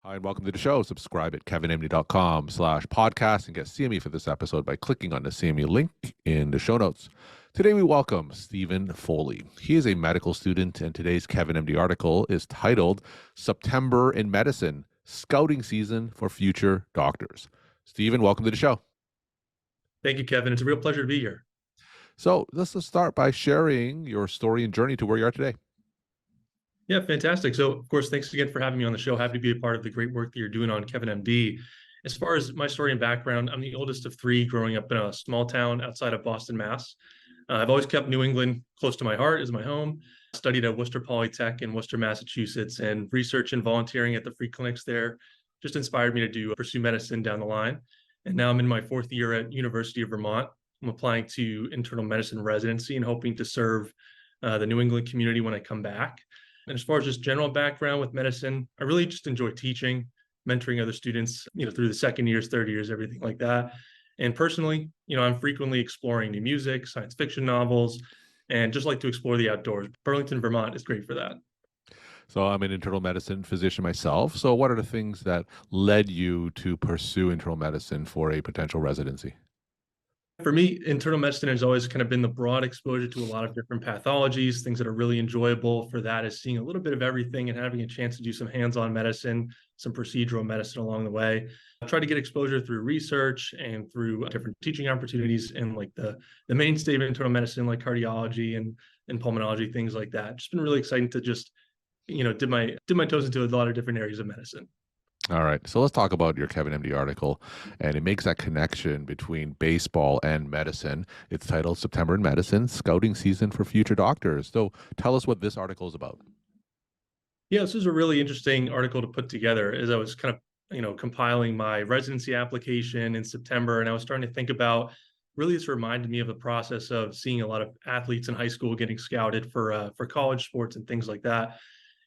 Hi, and welcome to the show. Subscribe at kevinmd.com/podcast and get CME for this episode by clicking on the CME link in the show notes. Today, we welcome Stephen Foley. He is a medical student, and today's Kevin MD article is titled September in Medicine, Scouting Season for Future Doctors. Stephen, welcome to the show. Thank you, Kevin. It's a real pleasure to be here. So let's start by sharing your story and journey to where you are today. Yeah, fantastic. So, of course, thanks again for having me on the show. Happy to be a part of the great work that you're doing on Kevin MD. As far as my story and background, I'm the oldest of three growing up in a small town outside of Boston, Mass. I've always kept New England close to my heart as my home. Studied at Worcester Polytechnic in Worcester, Massachusetts, and research and volunteering at the free clinics there just inspired me to pursue medicine down the line. And now I'm in my fourth year at University of Vermont. I'm applying to internal medicine residency and hoping to serve the New England community when I come back. And as far as just general background with medicine, I really just enjoy teaching, mentoring other students, through the second years, third years, everything like that. And personally, I'm frequently exploring new music, science fiction novels, and just like to explore the outdoors. Burlington, Vermont is great for that. So I'm an internal medicine physician myself. So what are the things that led you to pursue internal medicine for a potential residency? For me, internal medicine has always kind of been the broad exposure to a lot of different pathologies. Things that are really enjoyable for that is seeing a little bit of everything and having a chance to do some hands-on medicine, some procedural medicine along the way. I try to get exposure through research and through different teaching opportunities and like the mainstay of internal medicine, like cardiology and pulmonology, things like that. Just been really exciting to just, dip my toes into a lot of different areas of medicine. All right. So let's talk about your Kevin MD article. And it makes that connection between baseball and medicine. It's titled September in Medicine, Scouting Season for Future Doctors. So tell us what this article is about. Yeah, this is a really interesting article to put together as I was kind of, compiling my residency application in September. And I was starting to think about really this reminded me of the process of seeing a lot of athletes in high school getting scouted for college sports and things like that.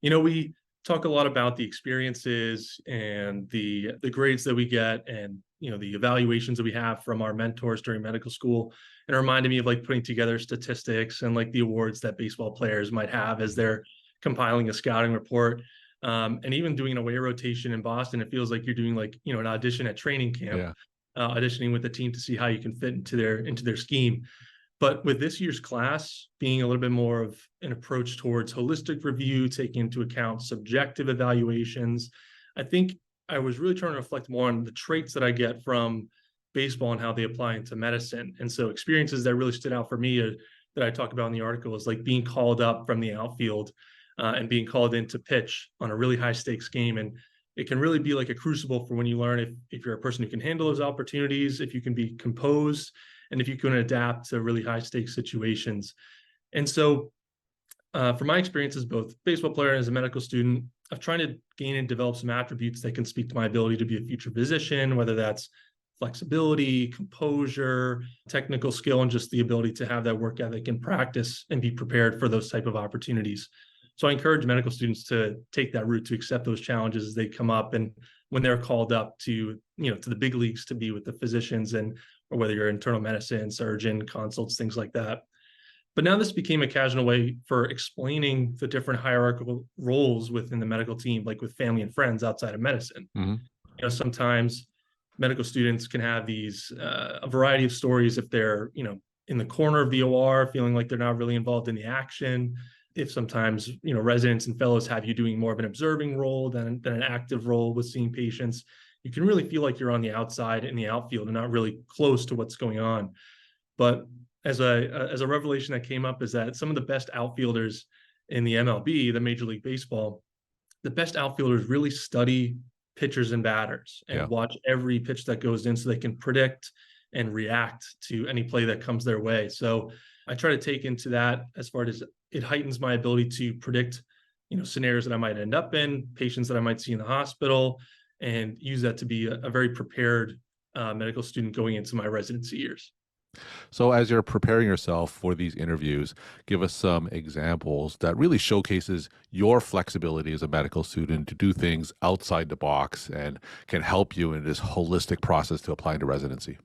We talk a lot about the experiences and the grades that we get and the evaluations that we have from our mentors during medical school, and it reminded me of like putting together statistics and like the awards that baseball players might have as they're compiling a scouting report, and even doing an away rotation in Boston. It feels like you're doing like an audition at training camp, auditioning with the team to see how you can fit into their scheme. But with this year's class being a little bit more of an approach towards holistic review, taking into account subjective evaluations, I think I was really trying to reflect more on the traits that I get from baseball and how they apply into medicine. And so experiences that really stood out for me that I talk about in the article is like being called up from the outfield and being called in to pitch on a really high stakes game. And it can really be like a crucible for when you learn if you're a person who can handle those opportunities, if you can be composed, and if you can adapt to really high stakes situations. And so from my experience as both baseball player and as a medical student, I've tried to gain and develop some attributes that can speak to my ability to be a future physician, whether that's flexibility, composure, technical skill, and just the ability to have that work ethic and practice and be prepared for those type of opportunities. So I encourage medical students to take that route, to accept those challenges as they come up and when they're called up to the big leagues to be with the physicians, and or whether you're internal medicine, surgeon, consults, things like that. But now this became a casual way for explaining the different hierarchical roles within the medical team, like with family and friends outside of medicine. Mm-hmm. Sometimes medical students can have these a variety of stories if they're in the corner of the OR, feeling like they're not really involved in the action. If sometimes residents and fellows have you doing more of an observing role than an active role with seeing patients, you can really feel like you're on the outside in the outfield and not really close to what's going on. But as a revelation that came up is that some of the best outfielders in the MLB, the Major League Baseball, the best outfielders really study pitchers and batters and watch every pitch that goes in so they can predict and react to any play that comes their way. So I try to take into that as far as it heightens my ability to predict, scenarios that I might end up in, patients that I might see in the hospital, and use that to be a very prepared medical student going into my residency years. So as you're preparing yourself for these interviews, give us some examples that really showcases your flexibility as a medical student to do things outside the box and can help you in this holistic process to applying to residency.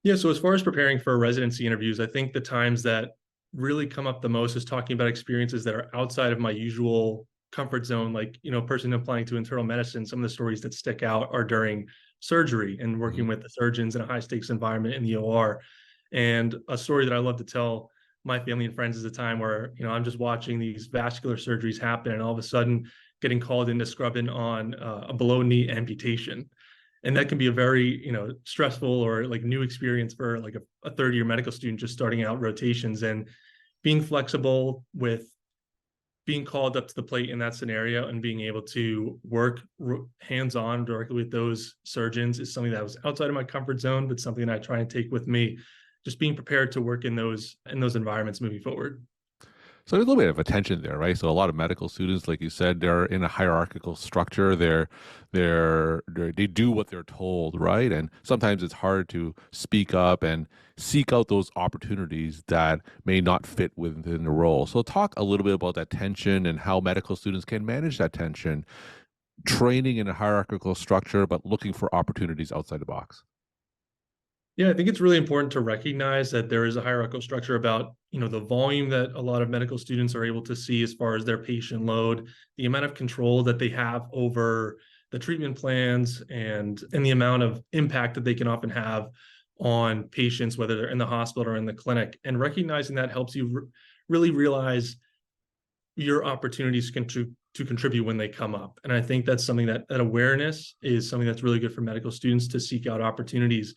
Yeah, so as far as preparing for residency interviews, I think the times that really come up the most is talking about experiences that are outside of my usual comfort zone, like, a person applying to internal medicine, some of the stories that stick out are during surgery and Mhm. working with the surgeons in a high stakes environment in the OR. And a story that I love to tell my family and friends is a time where, I'm just watching these vascular surgeries happen and all of a sudden getting called in to scrub in on a below knee amputation. And that can be a very, stressful or like new experience for like a third year medical student just starting out rotations, and being flexible with being called up to the plate in that scenario and being able to work hands-on directly with those surgeons is something that was outside of my comfort zone, but something that I try and take with me, just being prepared to work in those environments moving forward. So there's a little bit of a tension there, right? So a lot of medical students, like you said, they're in a hierarchical structure. They do what they're told, right? And sometimes it's hard to speak up and seek out those opportunities that may not fit within the role. So talk a little bit about that tension and how medical students can manage that tension, training in a hierarchical structure, but looking for opportunities outside the box. Yeah, I think it's really important to recognize that there is a hierarchical structure about, the volume that a lot of medical students are able to see as far as their patient load, the amount of control that they have over the treatment plans, and the amount of impact that they can often have on patients, whether they're in the hospital or in the clinic. And recognizing that helps you really realize your opportunities to contribute when they come up. And I think that's something that awareness is something that's really good for medical students to seek out opportunities.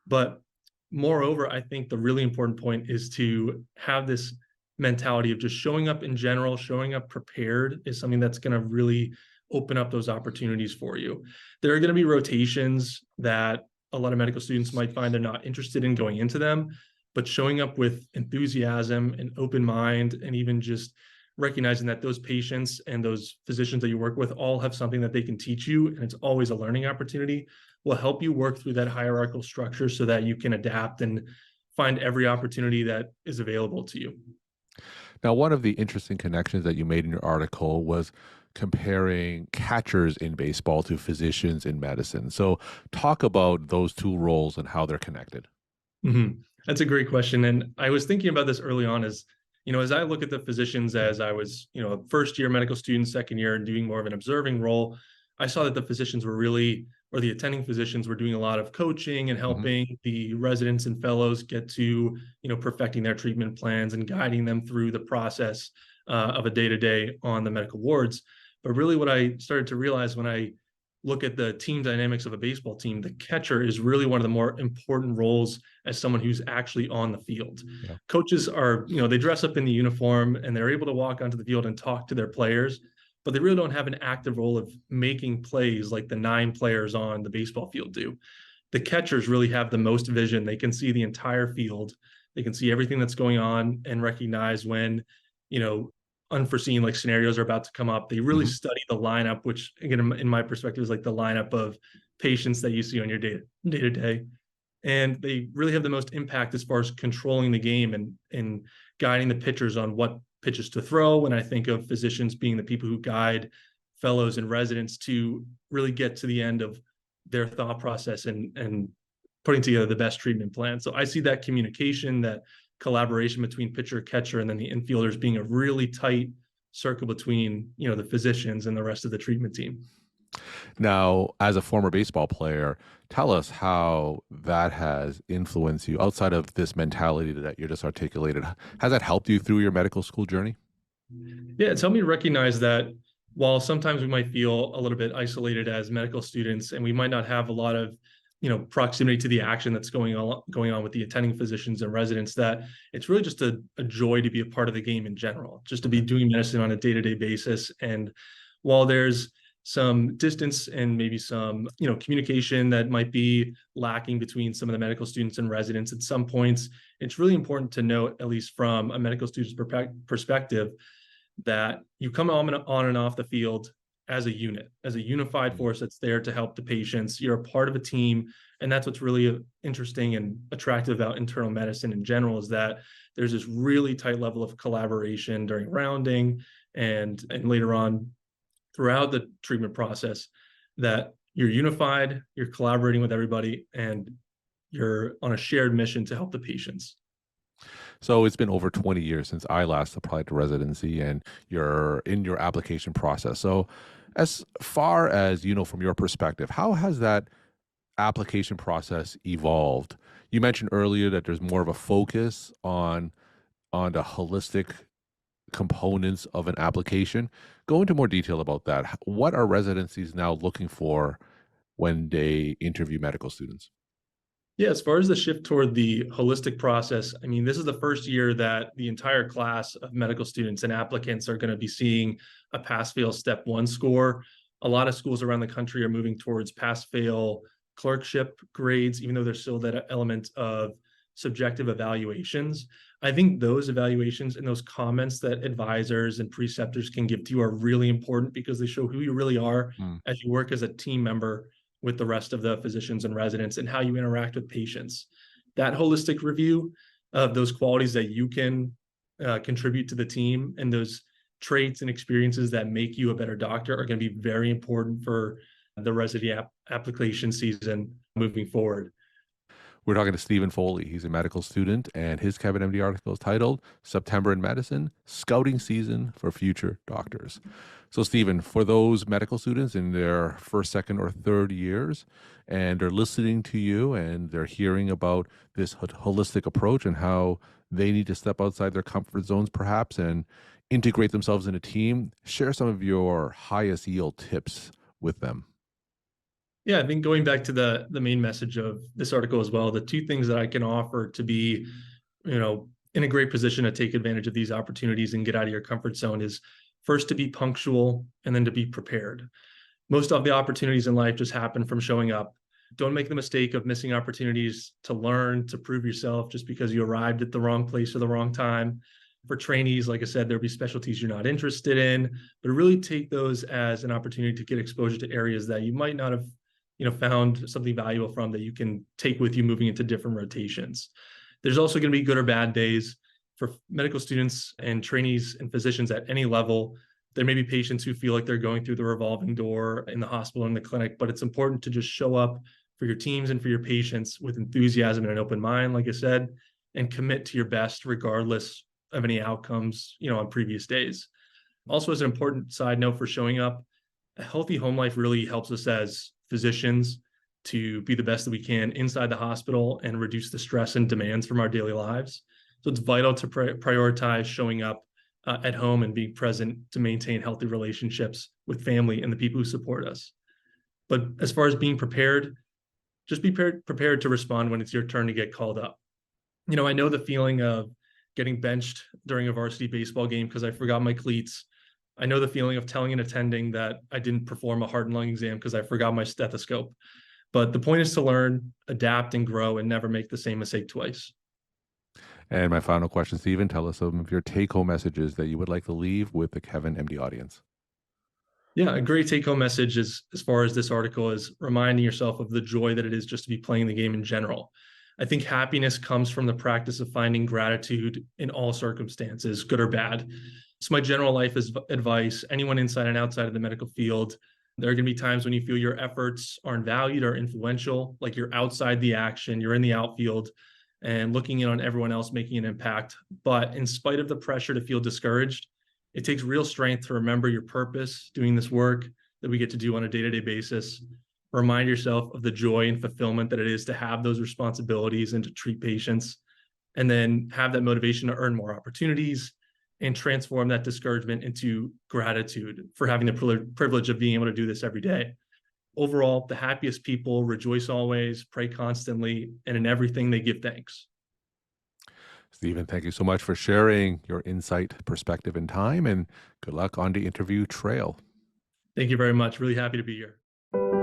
But moreover, I think the really important point is to have this mentality of just showing up in general, showing up prepared is something that's going to really open up those opportunities for you. There are going to be rotations that a lot of medical students might find they're not interested in going into them, but showing up with enthusiasm and open mind, and even just recognizing that those patients and those physicians that you work with all have something that they can teach you, and it's always a learning opportunity, will help you work through that hierarchical structure so that you can adapt and find every opportunity that is available to you. Now, one of the interesting connections that you made in your article was comparing catchers in baseball to physicians in medicine. So, talk about those two roles and how they're connected. That's a great question. And I was thinking about this early on as I look at the physicians as I was, first year medical student, second year, and doing more of an observing role, I saw that the physicians were really, or the attending physicians were doing a lot of coaching and Hmm. helping the residents and fellows get to, perfecting their treatment plans and guiding them through the process of a day-to-day on the medical wards. But really what I started to realize when I look at the team dynamics of a baseball team, the catcher is really one of the more important roles as someone who's actually on the field. Yeah. Coaches are, they dress up in the uniform and they're able to walk onto the field and talk to their players, but they really don't have an active role of making plays like the 9 players on the baseball field do. The catchers really have the most vision. They can see the entire field. They can see everything that's going on and recognize when, you know, unforeseen like scenarios are about to come up. They really Hmm. study the lineup, which again, in my perspective, is like the lineup of patients that you see on your day to day. And they really have the most impact as far as controlling the game and guiding the pitchers on what pitches to throw. When I think of physicians being the people who guide fellows and residents to really get to the end of their thought process and putting together the best treatment plan. So I see that communication, that collaboration between pitcher, catcher, and then the infielders being a really tight circle between, the physicians and the rest of the treatment team. Now, as a former baseball player, tell us how that has influenced you outside of this mentality that you just articulated. Has that helped you through your medical school journey? Yeah, it's helped me recognize that while sometimes we might feel a little bit isolated as medical students and we might not have a lot of, proximity to the action that's going on with the attending physicians and residents, that it's really just a joy to be a part of the game in general, just to be Okay. doing medicine on a day-to-day basis. And while there's some distance and maybe some, communication that might be lacking between some of the medical students and residents at some points, it's really important to note, at least from a medical student's perspective, that you come on and off the field as a unit, as a unified Mhm. force that's there to help the patients. You're a part of a team. And that's what's really interesting and attractive about internal medicine in general, is that there's this really tight level of collaboration during rounding and later on throughout the treatment process, that you're unified, you're collaborating with everybody, and you're on a shared mission to help the patients. So it's been over 20 years since I last applied to residency, and you're in your application process. So, as far as you know, from your perspective, how has that application process evolved? You mentioned earlier that there's more of a focus on the holistic components of an application. Go into more detail about that. What are residencies now looking for when they interview medical students? Yeah, as far as the shift toward the holistic process, I mean, this is the first year that the entire class of medical students and applicants are going to be seeing a pass fail step one score. A lot of schools around the country are moving towards pass fail clerkship grades, even though there's still that element of subjective evaluations. I think those evaluations and those comments that advisors and preceptors can give to you are really important because they show who you really are Mm. as you work as a team member with the rest of the physicians and residents and how you interact with patients. That holistic review of those qualities that you can contribute to the team and those traits and experiences that make you a better doctor are going to be very important for the residency application season moving forward. We're talking to Stephen Foley. He's a medical student, and his Kevin MD article is titled September in Medicine Scouting Season for Future Doctors. So, Stephen, for those medical students in their first, second, or third years, and they're listening to you and they're hearing about this holistic approach and how they need to step outside their comfort zones, perhaps, and integrate themselves in a team, share some of your highest yield tips with them. Yeah, I think going back to the main message of this article as well, the two things that I can offer to be, in a great position to take advantage of these opportunities and get out of your comfort zone is first to be punctual and then to be prepared. Most of the opportunities in life just happen from showing up. Don't make the mistake of missing opportunities to learn, to prove yourself just because you arrived at the wrong place or the wrong time. For trainees, like I said, there'll be specialties you're not interested in, but really take those as an opportunity to get exposure to areas that you might not have found something valuable from that you can take with you moving into different rotations. There's also going to be good or bad days for medical students and trainees and physicians at any level. There may be patients who feel like they're going through the revolving door in the hospital and the clinic, but it's important to just show up for your teams and for your patients with enthusiasm and an open mind, like I said, and commit to your best regardless of any outcomes, on previous days. Also, as an important side note for showing up, a healthy home life really helps us as physicians to be the best that we can inside the hospital and reduce the stress and demands from our daily lives. So it's vital to prioritize showing up at home and being present to maintain healthy relationships with family and the people who support us. But as far as being prepared, just be prepared to respond when it's your turn to get called up. I know the feeling of getting benched during a varsity baseball game because I forgot my cleats. I know the feeling of telling an attending that I didn't perform a heart and lung exam because I forgot my stethoscope. But the point is to learn, adapt, and grow and never make the same mistake twice. And my final question, Stephen, tell us some of your take home messages that you would like to leave with the Kevin MD audience. Yeah, a great take home message is as far as this article is reminding yourself of the joy that it is just to be playing the game in general. I think happiness comes from the practice of finding gratitude in all circumstances, good or bad. It's my general life advice. Anyone inside and outside of the medical field, there are going to be times when you feel your efforts aren't valued or influential, like you're outside the action, you're in the outfield and looking in on everyone else making an impact. But in spite of the pressure to feel discouraged, it takes real strength to remember your purpose doing this work that we get to do on a day-to-day basis. Remind yourself of the joy and fulfillment that it is to have those responsibilities and to treat patients, and then have that motivation to earn more opportunities and transform that discouragement into gratitude for having the privilege of being able to do this every day. Overall, the happiest people rejoice always, pray constantly, and in everything they give thanks. Stephen, thank you so much for sharing your insight, perspective, and time, and good luck on the interview trail. Thank you very much. Really happy to be here.